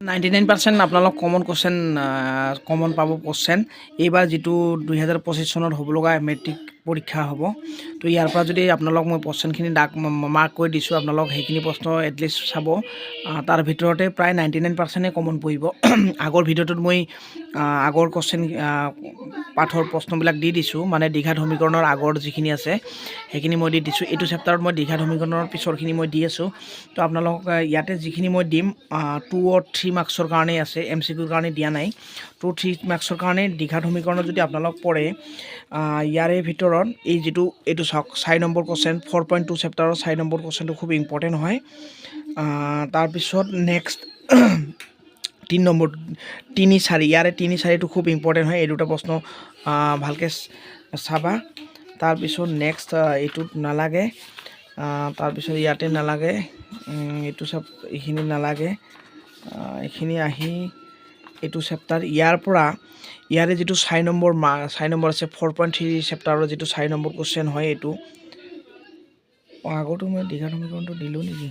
99% আপোনালোক common question common পাব question এইবাৰ যিটো 2025 চনত হ'ব লগা মেট্ৰিক পৰীক্ষা হ'ব তো ইয়াৰ পৰা যদি আপোনালোক মই কোৱেশ্যনখিনি মাৰ্ক কৰি দিছোঁ আপোনালোক সেইখিনি প্ৰশ্ন এটলিষ্ট চাব তাৰ ভিতৰতে প্ৰায় 99%এ কমন পৰিব আগৰ ভিডিঅ'টোত মই আগৰ কোৱেশ্যন পাঠৰ প্ৰশ্নবিলাক দি দিছোঁ মানে দ্বিঘাত সমীকৰণৰ আগৰ যিখিনি আছে সেইখিনি মই দি দিছোঁ এইটো চেপ্টাৰত মই দ্বিঘাত সমীকৰণৰ পিছৰখিনি মই দি আছোঁ তো আপোনালোক ইয়াতে যিখিনি মই দিম 2 or 3 মাৰ্কছৰ কাৰণে আছে MCQৰ কাৰণে দিয়া নাই 2-3 মাৰ্কছৰ কাৰণে দ্বিঘাত সমীকৰণত যদি আপোনালোক পঢ়ে ইয়াৰে ভিতৰত এই যিটো এইটো চাওক 4 নম্বৰ কুৱেশ্যন 4.2 চেপ্টাৰৰ 4 নম্বৰ কুৱেশ্যনটো খুব ইম্পৰ্টেণ্ট হয় তাৰপিছত নেক্সট 3 নম্বৰ 3-4 ইয়াৰে 3-4টো খুব ইম্পৰ্টেণ্ট হয় এই দুটা প্ৰশ্ন ভালকৈ চাবা তাৰপিছত নেক্সট এইটোত নালাগে তাৰপিছত ইয়াতে নালাগে এইটো চব এইখিনি নালাগে এইখিনি আহি এইটো চেপ্টাৰ ইয়াৰ পৰা ইয়াৰে যিটো 4 নম্বৰ আছে 4.3 চেপ্টাৰৰ যিটো 4 নম্বৰ কুৱেশ্যন হয় এইটো আগতো মই দ্বিঘাত সমীকৰণটো দিলোঁ নেকি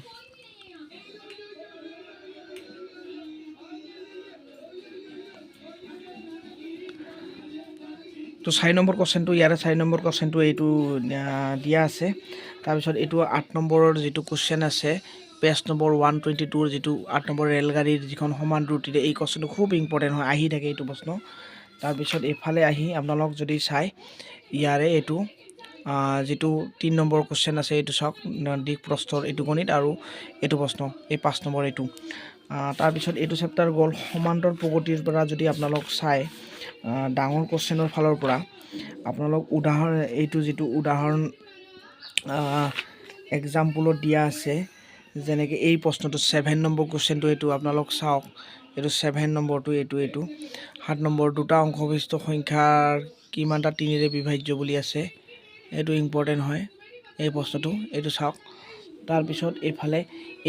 তো 4 নম্বৰ কুৱেশ্যনটো ইয়াৰে 4 নম্বৰ কুৱেশ্যনটো এইটো দিয়া আছে তাৰপিছত এইটো 8 নম্বৰৰ যিটো কুৱেশ্যন আছে পেজ নম্বৰ 122ৰ যিটো 8 নম্বৰ ৰেলগাড়ীৰ যিখন সমান ৰুটিৰে এই কুৱেশ্যনটো খুব ইম্পৰ্টেণ্ট হয় আহি থাকে এইটো প্ৰশ্ন তাৰপিছত এইফালে আহি আপোনালোক যদি চাই ইয়াৰে এইটো যিটো 3 নম্বৰ কুৱেশ্যন আছে এইটো চাওক দিশ প্ৰস্থৰ এইটো গণিত আৰু এইটো প্ৰশ্ন এই 5 নম্বৰ এইটো তাৰপিছত এইটো চেপ্টাৰ গ'ল সমান্তৰ প্ৰগতিৰ পৰা যদি আপোনালোক চাই ডাঙৰ কুৱেশ্যনৰ ফালৰ পৰা আপোনালোক উদাহৰণ এইটো যিটো উদাহৰণ এক্সাম্পলত দিয়া আছে যেনেকৈ এই প্ৰশ্নটো 7 নম্বৰ কুৱেশ্যনটো এইটো আপোনালোক চাওক এইটো 7 নম্বৰটো এইটো 7 নম্বৰ দুটা অংশবিষ্ট সংখ্যাৰ কিমানটা 3ৰে বিভাজ্য বুলি আছে এইটো ইম্পৰ্টেণ্ট হয় এই প্ৰশ্নটো এইটো চাওক তাৰপিছত এইফালে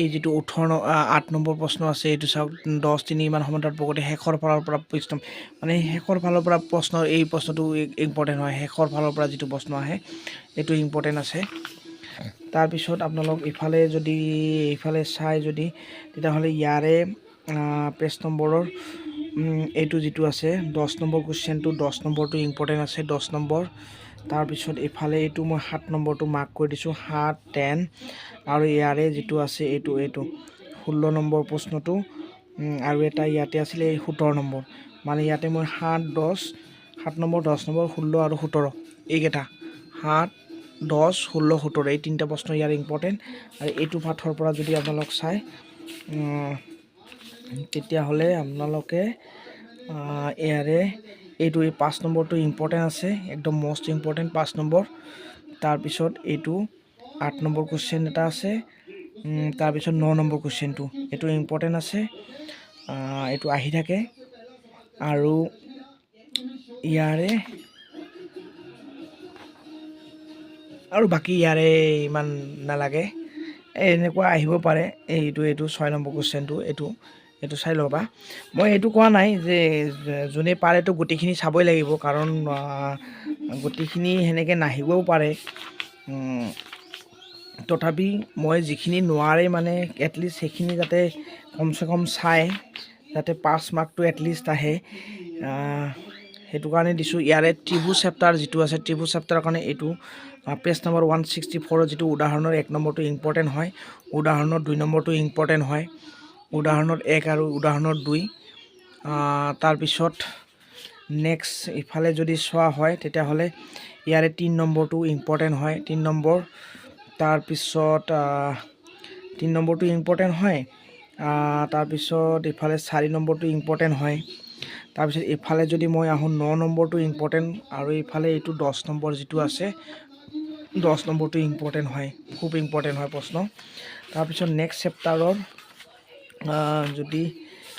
এই যিটো 8 নম্বৰ প্ৰশ্ন আছে এইটো চাওক 10-3 ইমান সমান্তৰাল প্ৰগতি শেষৰ ফালৰ পৰা প্ৰশ্ন মানে শেষৰ ফালৰ পৰা প্ৰশ্ন এই প্ৰশ্নটো ইম্পৰ্টেণ্ট হয় শেষৰ ফালৰ পৰা যিটো প্ৰশ্ন আহে এইটো ইম্পৰ্টেণ্ট আছে তাৰপিছত আপোনালোক এইফালে চাই যদি তেতিয়াহ'লে ইয়াৰে পেজ নম্বৰৰ এইটো যিটো আছে 10 নম্বৰ কুৱেশ্যনটো 10 নম্বৰটো ইম্পৰ্টেণ্ট আছে 10 নম্বৰ তাৰপিছত এইফালে এইটো মই 7 নম্বৰটো মাৰ্ক কৰি দিছোঁ 7-10 আৰু ইয়াৰে যিটো আছে এইটো 16 নম্বৰ প্ৰশ্নটো আৰু এটা ইয়াতে আছিলে 17 নম্বৰ মানে ইয়াতে মই 7 নম্বৰ 10 নম্বৰ 16 আৰু 17 এইকেইটা 7-10 16-17 এই তিনিটা প্ৰশ্ন ইয়াৰ ইম্পৰ্টেণ্ট আৰু এইটো পাঠৰ পৰা যদি আপোনালোক চাই তেতিয়াহ'লে আপোনালোকে ইয়াৰে এইটো 5 নম্বৰটো ইম্পৰ্টেণ্ট আছে একদম মষ্ট ইম্পৰ্টেণ্ট 5 নম্বৰ তাৰপিছত এইটো 8 নম্বৰ কুৱেশ্যন এটা আছে তাৰপিছত 9 নম্বৰ কুৱেশ্যনটো এইটো ইম্পৰ্টেণ্ট আছে এইটো আহি থাকে আৰু ইয়াৰে আৰু বাকী ইয়াৰে ইমান নালাগে এনেকুৱা আহিব পাৰে এইটো 6 নম্বৰ কুৱেশ্যনটো এইটো চাই ল'বা মই এইটো কোৱা নাই যে যোনে পাৰেতো গোটেইখিনি চাবই লাগিব কাৰণ গোটেইখিনি সেনেকৈ নাহিবও পাৰে তথাপি মই যিখিনি নোৱাৰে মানে এটলিষ্ট সেইখিনি যাতে কমচে কম চাই যাতে 5 মাৰ্কটো এটলিষ্ট আহে সেইটো কাৰণে দিছোঁ ইয়াৰে ত্ৰিভুজ চেপ্টাৰ যিটো আছে ত্ৰিভুজ চেপ্টাৰৰ কাৰণে এইটো পেজ নম্বৰ 164 যিটো উদাহৰণৰ 1 নম্বৰটো ইম্পৰ্টেণ্ট হয় উদাহৰণৰ 2 নম্বৰটো ইম্পৰ্টেণ্ট হয় উদাহৰণৰ 1 আৰু উদাহৰণৰ 2 তাৰপিছত নেক্সট ইফালে যদি চোৱা হয় তেতিয়াহ'লে ইয়াৰে 3 নম্বৰটো ইম্পৰ্টেণ্ট হয় 3 নম্বৰ তাৰপিছত 3 নম্বৰটো ইম্পৰ্টেণ্ট হয় তাৰপিছত ইফালে 4 নম্বৰটো ইম্পৰ্টেণ্ট হয় তাৰপিছত ইফালে যদি মই আহোঁ 9 নম্বৰটো ইম্পৰ্টেণ্ট আৰু ইফালে এইটো 10 নম্বৰ যিটো আছে 10 নম্বৰটো ইম্পৰ্টেণ্ট হয় খুব ইম্পৰ্টেণ্ট হয় প্ৰশ্ন তাৰপিছত নেক্সট চেপ্টাৰৰ যদি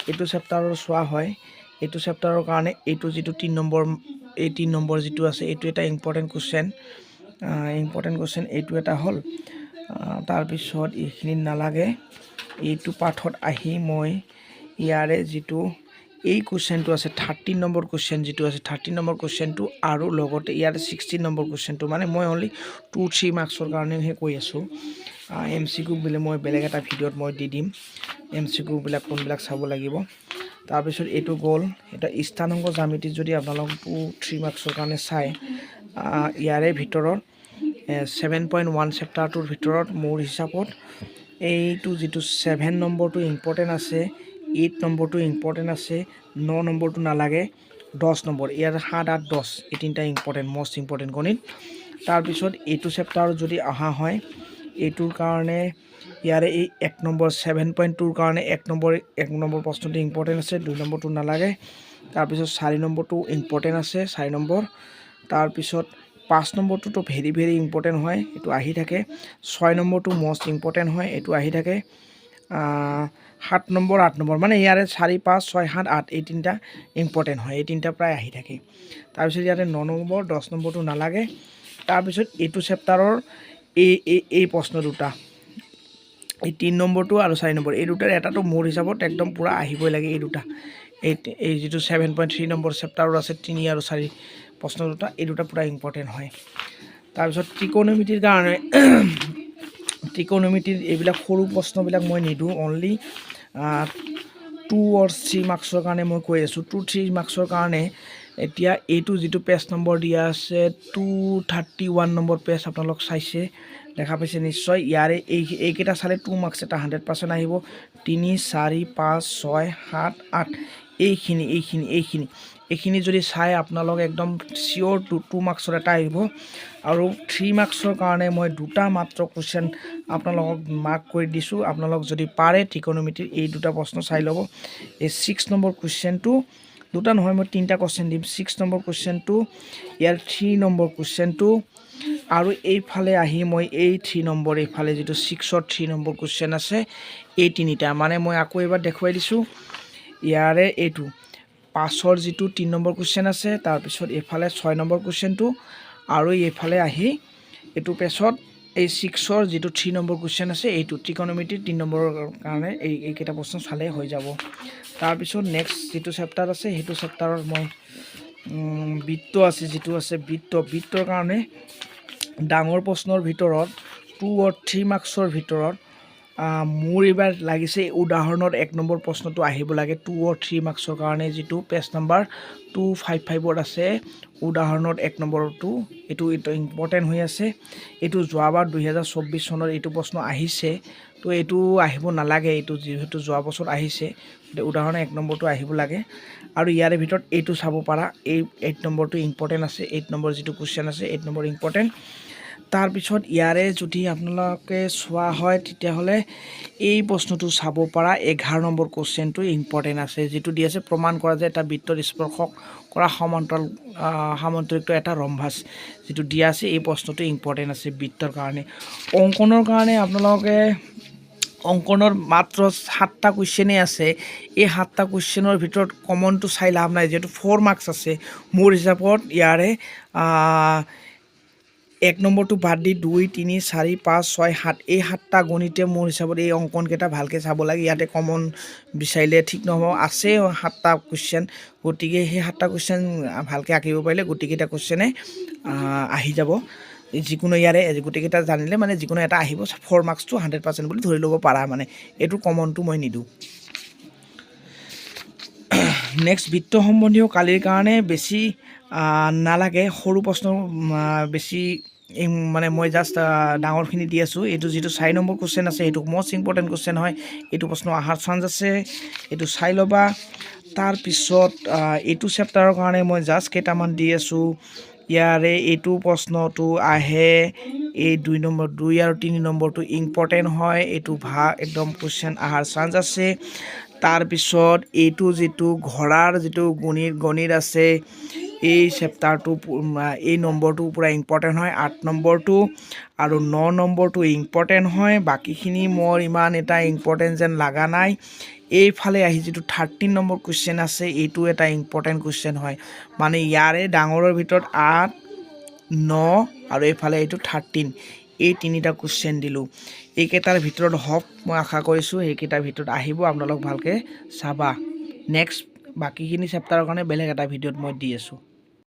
এইটো চেপ্টাৰৰ চোৱা হয় এইটো চেপ্টাৰৰ কাৰণে এইটো যিটো 3 নম্বৰ যিটো আছে এইটো এটা ইম্পৰ্টেণ্ট কুৱেশ্যন এইটো এটা হ'ল তাৰপিছত এইখিনি নালাগে এইটো পাঠত আহি মই ইয়াৰে যিটো এই কুৱেশ্যনটো আছে 13 নম্বৰ কুৱেশ্যন যিটো আছে 13 নম্বৰ কুৱেশ্যনটো আৰু লগতে ইয়াৰে 16 নম্বৰ কুৱেশ্যনটো মানে মই অনলি 2-3 মাৰ্কছৰ কাৰণেহে কৈ আছোঁ MCQ বুলি মই বেলেগ এটা ভিডিঅ'ত মই দি দিম MCQ বিলাক কোনবিলাক চাব লাগিব তাৰপিছত এইটো গ'ল এটা স্থানাংক জ্যামিতিত যদি আপোনালোকে 3 মাৰ্কছৰ কাৰণে চাই ইয়াৰে ভিতৰত 7.1 চেপ্টাৰটোৰ ভিতৰত মোৰ হিচাপত এইটো যেটো 7 নম্বৰটো ইম্পৰ্টেন্ট আছে 8 নম্বৰটো ইম্পৰ্টেন্ট আছে 9 নম্বৰটো নালাগে 10 নম্বৰ ইয়াৰ 7 8 10 এই তিনটা ইম্পৰ্টেন্ট মোস্ট ইম্পৰ্টেন্ট গণিত তাৰপিছত এইটো চেপ্টাৰ যদি আহা হয় এইটোৰ কাৰণে ইয়াৰে এই 1 নম্বৰ 7.2 ৰ কাৰণে 1 নম্বৰ প্ৰশ্নটো ইম্পৰ্টেন্ট আছে 2 নম্বৰটো নালাগে তাৰপিছত 4 নম্বৰটো ইম্পৰ্টেন্ট আছে 4 নম্বৰ তাৰপিছত 5 নম্বৰটো তো ভেৰি ইম্পৰ্টেন্ট হয় এটো আহি থাকে 6 নম্বৰটো মোস্ট ইম্পৰ্টেন্ট হয় এটো আহি থাকে 7 নম্বৰ 8 নম্বৰ মানে ইয়াৰে 4 5 6 7 8 এই তিনটা ইম্পৰ্টেন্ট হয় এই তিনটা প্ৰায় আহি থাকে তাৰপিছত ইয়াৰে 9 নম্বৰ 10 নম্বৰটো নালাগে তাৰপিছত এইটো চেপ্টাৰৰ এই প্ৰশ্ন দুটা এই 3 নম্বৰটো আৰু 4 নম্বৰ এই দুটাৰ এটাটো মোৰ হিচাপত একদম পুৰা আহিবই লাগে এই দুটা এই যেটো 7.3 নম্বৰ চেপ্টাৰৰ আছে 3 আৰু 4 প্ৰশ্ন দুটা এই দুটা পুৰা ইম্পৰ্টেন্ট হয় তাৰপিছত ত্ৰিকোণমিতিৰ কাৰণে ত্ৰিকোণমিতিৰ এইবিলাক সৰু প্ৰশ্নবিলাক মই নিদু অনলি 2 or 3 মাৰ্কছৰ কাৰণে মই কৈ আছো 2 3 মাৰ্কছৰ কাৰণে এতিয়া এইটো যেটো পেজ নম্বৰ দিয়া আছে 231 নম্বৰ পেজ আপোনালোক চাইছে দেখা পাইছে নিশ্চয় ইয়াৰে এইকেইটা চালে 2 মাৰ্কছ এটা 100% আহিব 3 4 5 6 7 8 এইখিনি যদি চাই আপোনালোক একদম সিওর 2 মাৰ্কছৰ এটা আহিব আৰু 3 মাৰ্কছৰ কাৰণে মই দুটা মাত্ৰ কোৱেশ্চন আপোনালোকক মাৰ্ক কৰি দিছো আপোনালোক যদি পাৰে ত্ৰিকোণমিতিৰ এই দুটা প্ৰশ্ন চাই ল'ব এই 6 নম্বৰ কোৱেশ্চনটো দুটা নহয় মই তিনটা কোৱেশ্চন দিম 6 নম্বৰ কোৱেশ্চনটো ইয়াৰ 3 নম্বৰ কোৱেশ্চনটো আৰু এইফালে আহি মই এই 3 নম্বৰ এইফালে যেটো 6ৰ 3 নম্বৰ কোৱেশ্চন আছে এই তিনিটা মানে মই আকৌ এবাৰ দেখুৱাই দিছো ইয়াৰে এইটো 5ৰ যেটো 3 নম্বৰ কোৱেশ্চন আছে তাৰ পিছত এইফালে 6 নম্বৰ কোৱেশ্চনটো আৰু এইফালে আহি এইটো পেছত এই 6ৰ যেটো 3 নম্বৰ কোৱেশ্চন আছে এইটো ত্ৰিকোণমিতিৰ 3 নম্বৰৰ কাৰণে এই কেইটা প্ৰশ্ন চালে হৈ যাব তাৰ পিছত নেক্সট যেটো চেপ্টাৰ আছে হেতু চেপ্টাৰৰ মই বৃত্ত আছে যেটো আছে বৃত্তৰ কাৰণে ডাঙৰ প্ৰশ্নৰ ভিতৰত 2 or 3 মাৰ্কছৰ ভিতৰত মোৰ এবাৰ লাগিছে উদাহৰণৰ 1 নম্বৰ প্ৰশ্নটো আহিব লাগে 2 or 3 মাৰ্কছৰ কাৰণে যেটো পেজ নম্বৰ 255 ত আছে উদাহৰণৰ 1 নম্বৰটো এটো ইম্পৰ্টেন্ট হৈ আছে এটো যোৱাবাৰ 2024 চনৰ এটো প্ৰশ্ন আহিছে তো এটো আহিব নালাগে এটো যেহেতু যোৱা বছৰ আহিছে উদাহৰণ 1 নম্বৰটো আহিব লাগে আৰু ইয়াৰে ভিতৰত এটো চাব পাৰা এই 8 নম্বৰটো ইম্পৰ্টেন্ট আছে 8 নম্বৰ যেটো কোৱেশ্চন আছে 8 নম্বৰ ইম্পৰ্টেন্ট তাৰ পিছত ইয়াৰে যদি আপোনালোকে চোৱা হয় তেতিয়া হলে এই প্ৰশ্নটো চাব পাৰা 11 নম্বৰ কোৱেশ্চনটো ইম্পৰ্টেন্ট আছে যেটো দি আছে প্ৰমাণ কৰা যে এটা বৃত্তৰ স্পৰ্শক কৰা সমান্তৰিক এটা ৰম্ভাস যেটো দিয়া আছে এই প্ৰশ্নটো ইম্পৰ্টেন্ট আছে বৃত্তৰ কাৰণে অঙ্কনৰ কাৰণে আপোনালোকে অঙ্কনৰ মাত্ৰ 7টা কোৱেশ্চনই আছে এই 7টা কোৱেশ্চনৰ ভিতৰত কমনটো চাই লাভ নাই যেটো 4 মাৰ্কছ আছে মোৰ হিচাপত ইয়াৰে 1 নম্বৰটো বাদ দি 2 3 4 5 6 7 এই 7টা গণিতে মোৰ হিচাপত এই অঙ্কন কেটা ভালকে চাব লাগে ইয়াতে কমন বিচাইলে ঠিক নহব আছে 7টা কোৱেশ্চন গটিকে সেই 7টা কোৱেশ্চন ভালকে আকিব পাৰিলে গটিকেটা কোৱেশ্চনে আহি যাব যিকোনো ইয়াৰে গটিকেটা জানিলে মানে যিকোনো এটা আহিব 4 মাৰ্কছ টু 100% বুলি ধৰি লব পাৰা মানে এটো কমনটো মই নিদু নেক্সট বৃত্ত সম্বন্ধীয় কালিৰ কাৰণে বেছি নালাগে সৰু প্ৰশ্ন বেছি মানে মই জাস্ট ডাঙৰখিনি দি আছো এটো যেটো 4 নম্বৰ কোৱেশ্চন আছে এটো মোস্ট ইম্পৰ্টেন্ট কোৱেশ্চন হয় এটো প্ৰশ্ন আহাৰ চান্স আছে এটো চাই লবা তাৰ পিছত এটো চেপ্টাৰৰ কাৰণে মই জাস্ট কেটামান দি আছো ইয়াৰে এটো প্ৰশ্নটো আহে এই 2 নম্বৰ 2 আৰু 3 নম্বৰটো ইম্পৰ্টেন্ট হয় এটো একদম কোৱেশ্চন আহাৰ চান্স আছে তাৰ পিছত এটো যেটো ঘোড়াৰ যেটো গণিত আছে এই চেপ্টাৰটো এই নম্বৰটো পুৰা ইম্পৰ্টেন্ট হয় 8 নম্বৰটো আৰু 9 নম্বৰটো ইম্পৰ্টেন্ট হয় বাকিখিনি মোৰ ইমান এটা ইম্পৰ্টেন্ট যেন লাগা নাই এইফালে আহি যেটো 13 নম্বৰ কোৱেশ্চন আছে এইটো এটা ইম্পৰ্টেন্ট কোৱেশ্চন হয় মানে ইয়াৰে ডাঙৰৰ ভিতৰত 8 9 আৰু এইফালে এইটো 13 এই তিনিটা কোৱেশ্চন দিলো এইকেটাৰ ভিতৰত হপ মই আশা কৰিছো এইকেটাৰ ভিতৰত আহিব আপোনালোক ভালকে চাবা নেক্সট বাকিখিনি চেপ্টাৰৰ কাৰণে বেলেগ এটা ভিডিঅত মই দি আছো